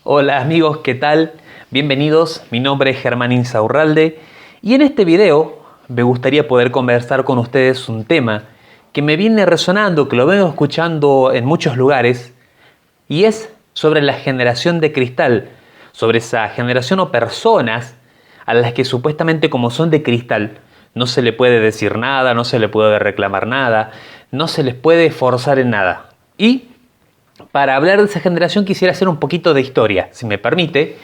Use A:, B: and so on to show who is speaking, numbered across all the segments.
A: Hola amigos, ¿qué tal? Bienvenidos, mi nombre es Germán Insaurralde y en este video me gustaría poder conversar con ustedes un tema que me viene resonando, que lo vengo escuchando en muchos lugares y es sobre la generación de cristal, sobre esa generación o personas a las que supuestamente como son de cristal no se le puede decir nada, no se le puede reclamar nada, no se les puede forzar en nada. Y para hablar de esa generación quisiera hacer un poquito de historia, si me permite,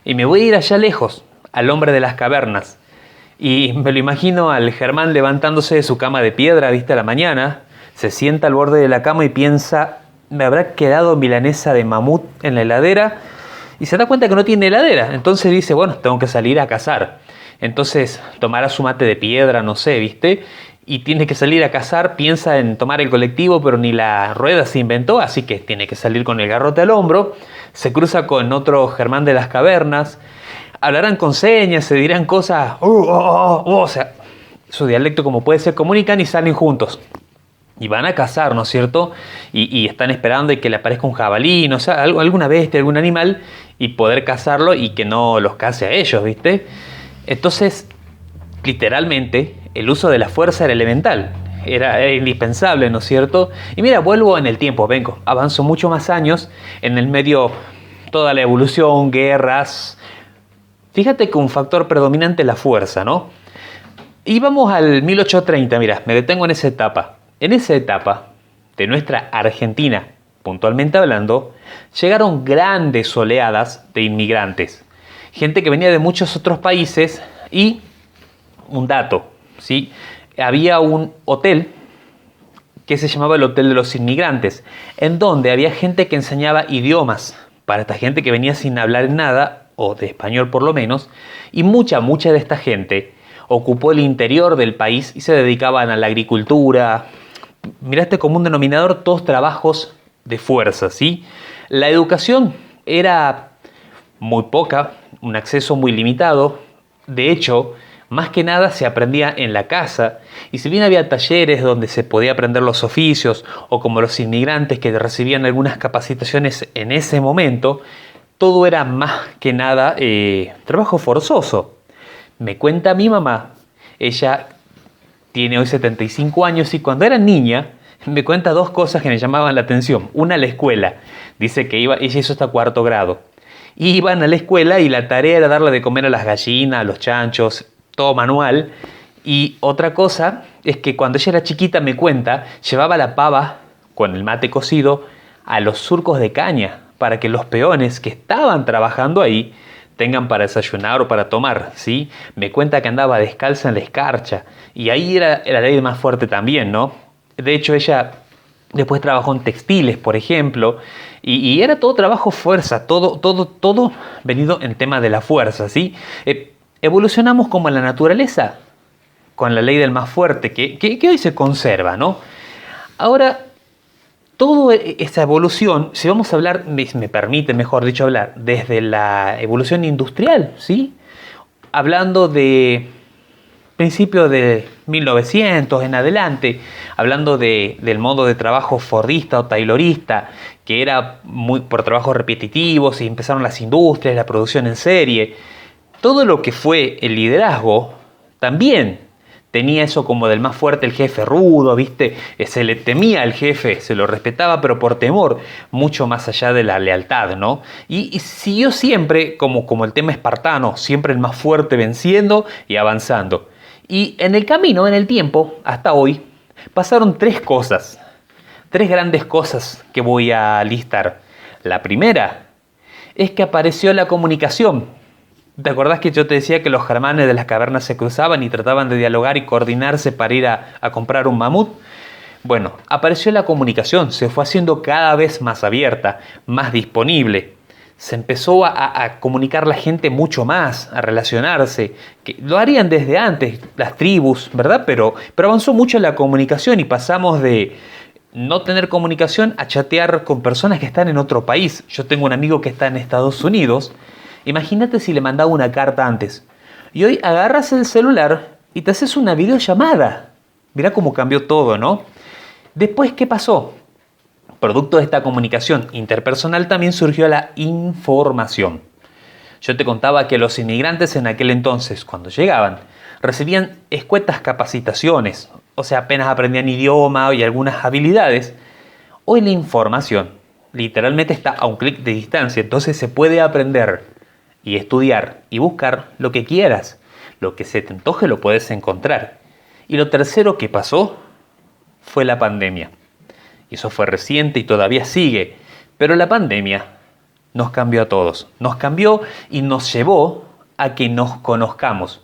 A: y me voy a ir allá lejos, al hombre de las cavernas. Y me lo imagino al Germán levantándose de su cama de piedra, viste, a la mañana, se sienta al borde de la cama y piensa, me habrá quedado milanesa de mamut en la heladera, y se da cuenta que no tiene heladera, entonces dice, bueno, tengo que salir a cazar. Entonces tomará su mate de piedra, no sé, viste, y tiene que salir a cazar, piensa en tomar el colectivo, pero ni la rueda se inventó, así que tiene que salir con el garrote al hombro, se cruza con otro Germán de las cavernas, hablarán con señas, se dirán cosas, o sea, su dialecto como puede ser, comunican y salen juntos. Y van a cazar, ¿no es cierto? Y están esperando y que le aparezca un jabalí, no sé, alguna bestia, algún animal, y poder cazarlo y que no los case a ellos, ¿viste? Entonces, literalmente, el uso de la fuerza era elemental, era indispensable, ¿no es cierto? Y mira, vuelvo en el tiempo, vengo, avanzo mucho más años, en el medio toda la evolución, guerras. Fíjate que un factor predominante es la fuerza, ¿no? Y vamos al 1830, mira, me detengo en esa etapa. En esa etapa de nuestra Argentina, puntualmente hablando, llegaron grandes oleadas de inmigrantes. Gente que venía de muchos otros países y un dato, ¿sí? Había un hotel que se llamaba el Hotel de los Inmigrantes, en donde había gente que enseñaba idiomas para esta gente que venía sin hablar nada, o de español por lo menos, y mucha de esta gente ocupó el interior del país y se dedicaban a la agricultura. Mirá este común denominador, todos trabajos de fuerza, ¿sí? La educación era muy poca, un acceso muy limitado. De hecho, más que nada se aprendía en la casa, y si bien había talleres donde se podía aprender los oficios, o como los inmigrantes que recibían algunas capacitaciones en ese momento, todo era más que nada trabajo forzoso. Me cuenta mi mamá, ella tiene hoy 75 años y cuando era niña me cuenta dos cosas que me llamaban la atención. Una, la escuela. Dice que ella hizo hasta cuarto grado. Iban a la escuela y la tarea era darle de comer a las gallinas, a los chanchos, todo manual. Y otra cosa es que cuando ella era chiquita, me cuenta, llevaba la pava con el mate cocido a los surcos de caña para que los peones que estaban trabajando ahí tengan para desayunar o para tomar, ¿sí? Me cuenta que andaba descalza en la escarcha y ahí era la ley más fuerte también, ¿no? De hecho, ella después trabajó en textiles, por ejemplo, y era todo trabajo fuerza, todo venido en tema de la fuerza, ¿sí? Evolucionamos como en la naturaleza, con la ley del más fuerte, que hoy se conserva, ¿no? Ahora, toda esa evolución, si vamos a hablar, me permite, mejor dicho, hablar desde la evolución industrial, ¿sí? Hablando de principios de 1900 en adelante, hablando del modo de trabajo fordista o taylorista, que era muy por trabajos repetitivos y empezaron las industrias, la producción en serie. Todo lo que fue el liderazgo también tenía eso como del más fuerte, el jefe rudo, ¿viste? Se le temía al jefe, se lo respetaba, pero por temor, mucho más allá de la lealtad, ¿no? Y siguió siempre como el tema espartano, siempre el más fuerte venciendo y avanzando. Y en el camino, en el tiempo, hasta hoy, pasaron tres cosas, tres grandes cosas que voy a listar. La primera es que apareció la comunicación. ¿Te acordás que yo te decía que los germanes de las cavernas se cruzaban y trataban de dialogar y coordinarse para ir a comprar un mamut? Bueno, apareció la comunicación, se fue haciendo cada vez más abierta, más disponible. Se empezó a comunicar la gente mucho más, a relacionarse, que lo harían desde antes, las tribus, ¿verdad? Pero avanzó mucho la comunicación y pasamos de no tener comunicación a chatear con personas que están en otro país. Yo tengo un amigo que está en Estados Unidos. Imagínate si le mandaba una carta antes. Y hoy agarras el celular y te haces una videollamada. Mirá cómo cambió todo, ¿no? Después, ¿qué pasó? Producto de esta comunicación interpersonal también surgió la información. Yo te contaba que los inmigrantes en aquel entonces, cuando llegaban, recibían escuetas capacitaciones, o sea, apenas aprendían idioma y algunas habilidades. Hoy la información literalmente está a un clic de distancia, entonces se puede aprender y estudiar y buscar lo que quieras. Lo que se te antoje lo puedes encontrar. Y lo tercero que pasó fue la pandemia. Y eso fue reciente y todavía sigue, pero la pandemia nos cambió a todos. Nos cambió y nos llevó a que nos conozcamos.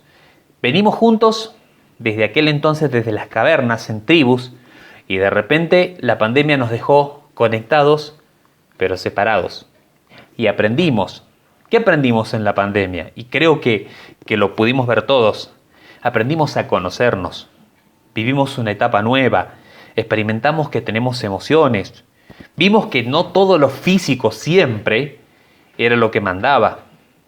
A: Venimos juntos desde aquel entonces, desde las cavernas, en tribus, y de repente la pandemia nos dejó conectados, pero separados. Y aprendimos. ¿Qué aprendimos en la pandemia? Y creo que lo pudimos ver todos. Aprendimos a conocernos. Vivimos una etapa nueva. Experimentamos que tenemos emociones. Vimos que no todo lo físico siempre era lo que mandaba.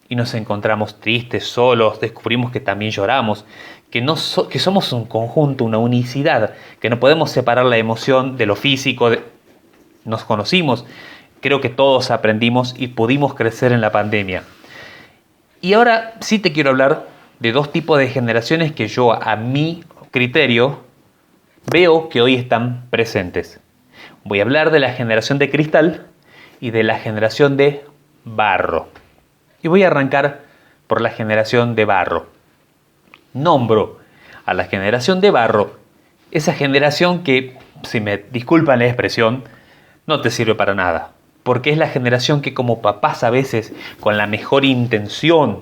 A: Y nos encontramos tristes, solos, descubrimos que también lloramos, que somos un conjunto, una unicidad, que no podemos separar la emoción de lo físico. Nos conocimos, creo que todos aprendimos y pudimos crecer en la pandemia. Y ahora sí te quiero hablar de dos tipos de generaciones que yo, a mi criterio, veo que hoy están presentes. Voy a hablar de la generación de cristal y de la generación de barro. Y voy a arrancar por la generación de barro. Nombro a la generación de barro, esa generación que, si me disculpan la expresión, no te sirve para nada. Porque es la generación que como papás a veces, con la mejor intención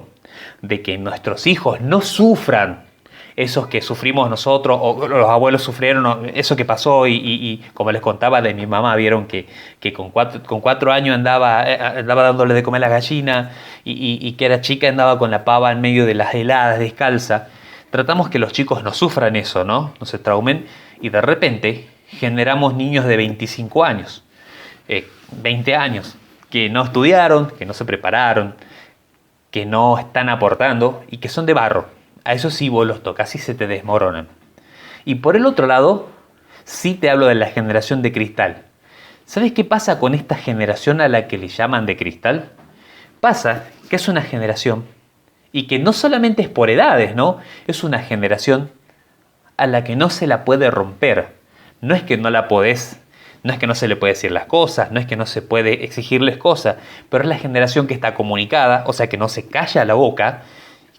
A: de que nuestros hijos no sufran esos que sufrimos nosotros o los abuelos sufrieron, eso que pasó y como les contaba de mi mamá, vieron que con 4 años andaba dándole de comer a la gallina y que era chica andaba con la pava en medio de las heladas descalza. Tratamos que los chicos no sufran eso, ¿no? No se traumen y de repente generamos niños de 25 años, 20 años, que no estudiaron, que no se prepararon, que no están aportando y que son de barro. A eso sí vos los tocas y se te desmoronan. Y por el otro lado, sí te hablo de la generación de cristal. ¿Sabes qué pasa con esta generación a la que le llaman de cristal? Pasa que es una generación, y que no solamente es por edades, ¿no? Es una generación a la que no se la puede romper. No es que no la podés, no es que no se le puede decir las cosas, no es que no se puede exigirles cosas, pero es la generación que está comunicada, o sea que no se calla la boca,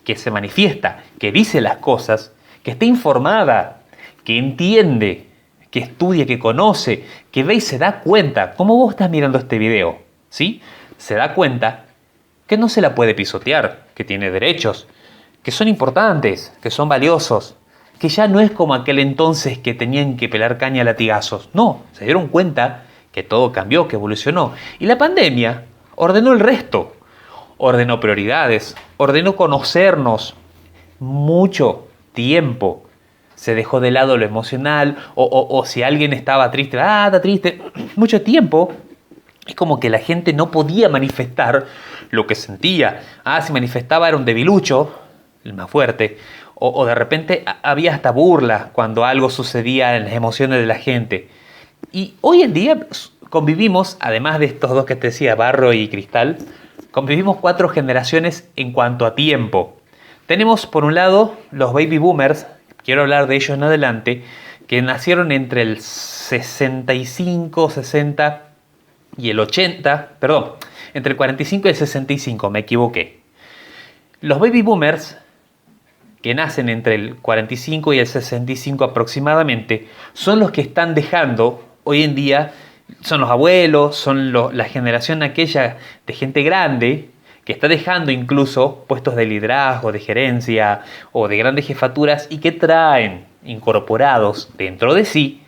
A: que se manifiesta, que dice las cosas, que está informada, que entiende, que estudia, que conoce, que ve y se da cuenta, como vos estás mirando este video, ¿sí? Se da cuenta que no se la puede pisotear, que tiene derechos, que son importantes, que son valiosos, que ya no es como aquel entonces que tenían que pelar caña a latigazos. No, se dieron cuenta que todo cambió, que evolucionó. Y la pandemia ordenó el resto. Ordenó prioridades, ordenó conocernos mucho tiempo. Se dejó de lado lo emocional o si alguien estaba triste, está triste, mucho tiempo. Es como que la gente no podía manifestar lo que sentía. Si manifestaba era un debilucho, el más fuerte. O de repente había hasta burla cuando algo sucedía en las emociones de la gente. Y hoy en día convivimos, además de estos dos que te decía, barro y cristal, convivimos 4 generaciones en cuanto a tiempo. Tenemos por un lado los baby boomers, quiero hablar de ellos en adelante, que nacieron entre el 65, 60 y el 80, perdón, entre el 45 y el 65, me equivoqué. Los baby boomers, que nacen entre el 45 y el 65 aproximadamente, son los que están dejando hoy en día. Son los abuelos, son la generación aquella de gente grande que está dejando incluso puestos de liderazgo, de gerencia o de grandes jefaturas y que traen incorporados dentro de sí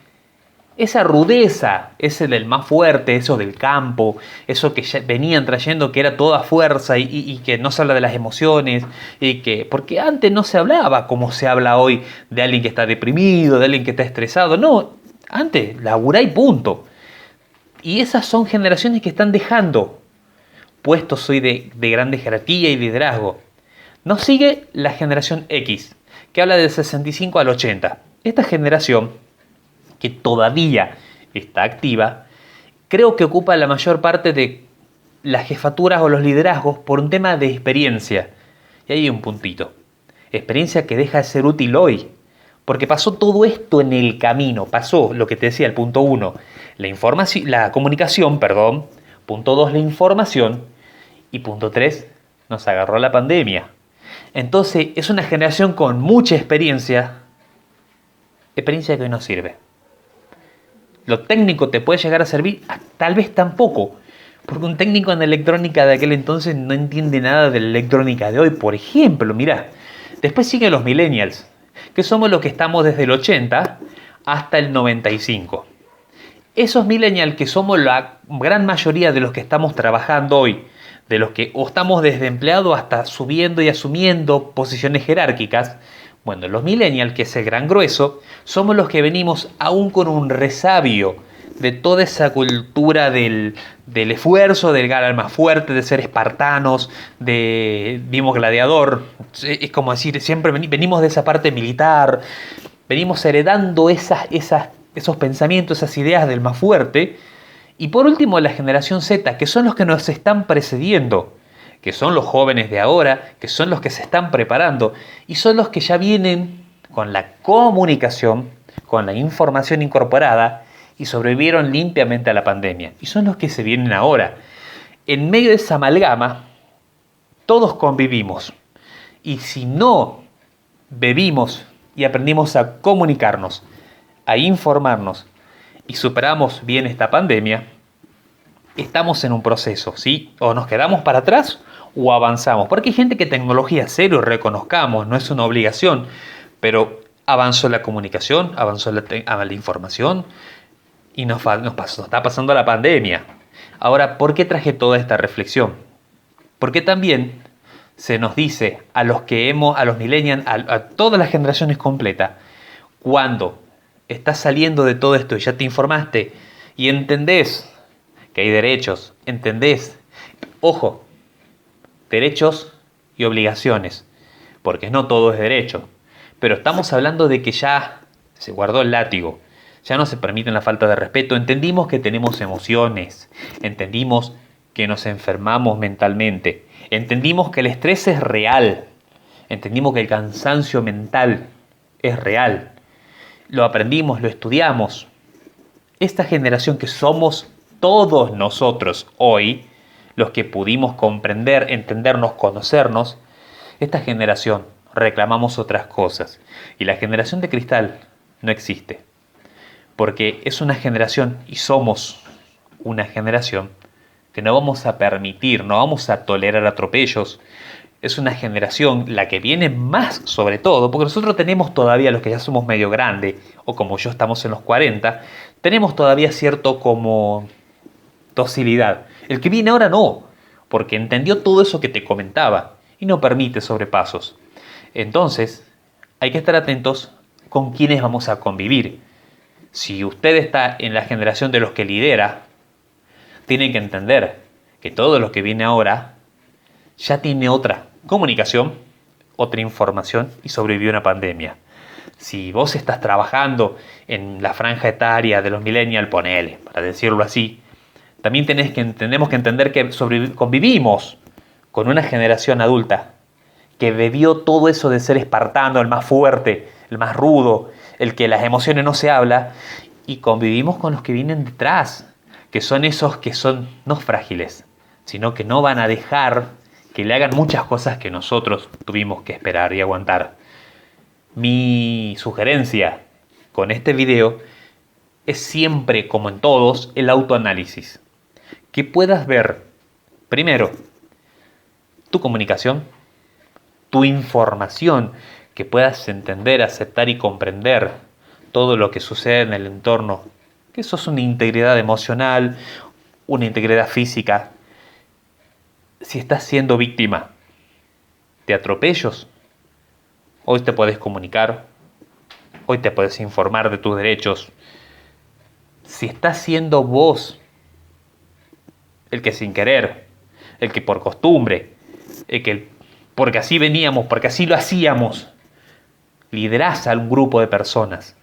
A: esa rudeza, ese del más fuerte, eso del campo, eso que ya venían trayendo que era toda fuerza y que no se habla de las emociones, porque antes no se hablaba como se habla hoy de alguien que está deprimido, de alguien que está estresado. No, antes laburá y punto. Y esas son generaciones que están dejando puestos hoy de grande jerarquía y liderazgo. Nos sigue la generación X, que habla del 65 al 80. Esta generación, que todavía está activa, creo que ocupa la mayor parte de las jefaturas o los liderazgos por un tema de experiencia. Y ahí hay un puntito. Experiencia que deja de ser útil hoy. Porque pasó todo esto en el camino. Pasó lo que te decía, el punto 1, la comunicación, perdón. Punto 2, la información. Y punto 3, nos agarró la pandemia. Entonces es una generación con mucha experiencia. Experiencia que hoy no sirve. Lo técnico te puede llegar a servir, tal vez tampoco. Porque un técnico en electrónica de aquel entonces no entiende nada de la electrónica de hoy. Por ejemplo, mirá. Después siguen los millennials, que somos los que estamos desde el 80 hasta el 95. Esos millennials, que somos la gran mayoría de los que estamos trabajando hoy, de los que o estamos desde empleado hasta subiendo y asumiendo posiciones jerárquicas, bueno, los millennials, que es el gran grueso, somos los que venimos aún con un resabio de toda esa cultura del esfuerzo, del ganar más fuerte, de ser espartanos, vimos gladiador. Es como decir, siempre venimos de esa parte militar, venimos heredando esos pensamientos, esas ideas del más fuerte. Y por último, la generación Z, que son los que nos están precediendo, que son los jóvenes de ahora, que son los que se están preparando y son los que ya vienen con la comunicación, con la información incorporada y sobrevivieron limpiamente a la pandemia. Y son los que se vienen ahora. En medio de esa amalgama, todos convivimos. Y si no bebimos y aprendimos a comunicarnos, a informarnos y superamos bien esta pandemia, estamos en un proceso, ¿sí? O nos quedamos para atrás o avanzamos. Porque hay gente que tecnología cero, reconozcamos, no es una obligación, pero avanzó la comunicación, avanzó la información y nos está pasando la pandemia. Ahora, ¿por qué traje toda esta reflexión? Porque también se nos dice a los millennials, a todas las generaciones completas, cuando estás saliendo de todo esto y ya te informaste y entendés que hay derechos, entendés, ojo, derechos y obligaciones, porque no todo es derecho, pero estamos hablando de que ya se guardó el látigo, ya no se permite la falta de respeto, entendimos que tenemos emociones, entendimos que nos enfermamos mentalmente, entendimos que el estrés es real, entendimos que el cansancio mental es real, lo aprendimos, lo estudiamos. Esta generación que somos todos nosotros hoy, los que pudimos comprender, entendernos, conocernos, esta generación reclamamos otras cosas. Y la generación de cristal no existe. Porque es una generación, y somos una generación, que no vamos a permitir, no vamos a tolerar atropellos. Es una generación, la que viene más sobre todo, porque nosotros tenemos todavía, los que ya somos medio grandes, o como yo estamos en los 40, tenemos todavía cierto como docilidad. El que viene ahora no, porque entendió todo eso que te comentaba y no permite sobrepasos. Entonces, hay que estar atentos con quiénes vamos a convivir. Si usted está en la generación de los que lidera, tiene que entender que todo lo que viene ahora ya tiene otra comunicación, otra información y sobrevivió una pandemia. Si vos estás trabajando en la franja etaria de los millennials, ponele, para decirlo así, también tenemos que entender que convivimos con una generación adulta que bebió todo eso de ser espartano, el más fuerte, el más rudo, el que las emociones no se habla, y convivimos con los que vienen detrás, que son esos que son no frágiles, sino que no van a dejar que le hagan muchas cosas que nosotros tuvimos que esperar y aguantar. Mi sugerencia con este video es siempre, como en todos, el autoanálisis. Que puedas ver, primero, tu comunicación, tu información, que puedas entender, aceptar y comprender todo lo que sucede en el entorno, que eso es una integridad emocional, una integridad física. Si estás siendo víctima de atropellos, hoy te puedes comunicar, hoy te puedes informar de tus derechos. Si estás siendo vos el que sin querer, el que por costumbre, el que porque así veníamos, porque así lo hacíamos, liderás a un grupo de personas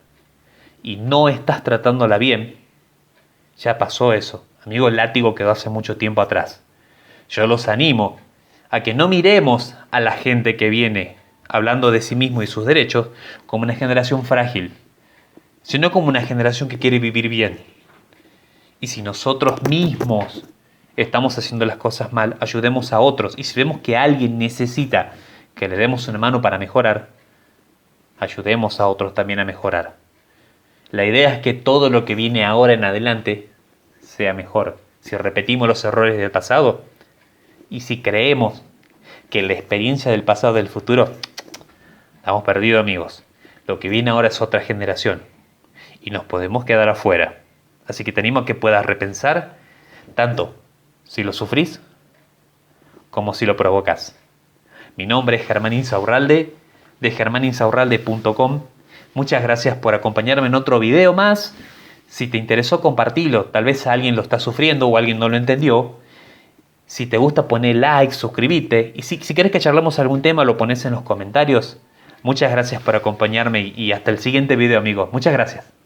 A: y no estás tratándola bien, ya pasó eso. Amigo, el látigo quedó hace mucho tiempo atrás. Yo los animo a que no miremos a la gente que viene hablando de sí mismo y sus derechos como una generación frágil, sino como una generación que quiere vivir bien. Y si nosotros mismos estamos haciendo las cosas mal, ayudemos a otros. Y si vemos que alguien necesita que le demos una mano para mejorar, ayudemos a otros también a mejorar. La idea es que todo lo que viene ahora en adelante sea mejor. Si repetimos los errores del pasado y si creemos que la experiencia del pasado del futuro, estamos perdidos, amigos. Lo que viene ahora es otra generación y nos podemos quedar afuera. Así que te animo a que puedas repensar tanto si lo sufrís como si lo provocas. Mi nombre es Germán Insaurralde de germaninsaurralde.com. Muchas gracias por acompañarme en otro video más. Si te interesó, compartilo. Tal vez alguien lo está sufriendo o alguien no lo entendió. Si te gusta, poné like, suscríbete. Y si querés que charlemos algún tema, lo pones en los comentarios. Muchas gracias por acompañarme y hasta el siguiente video, amigos. Muchas gracias.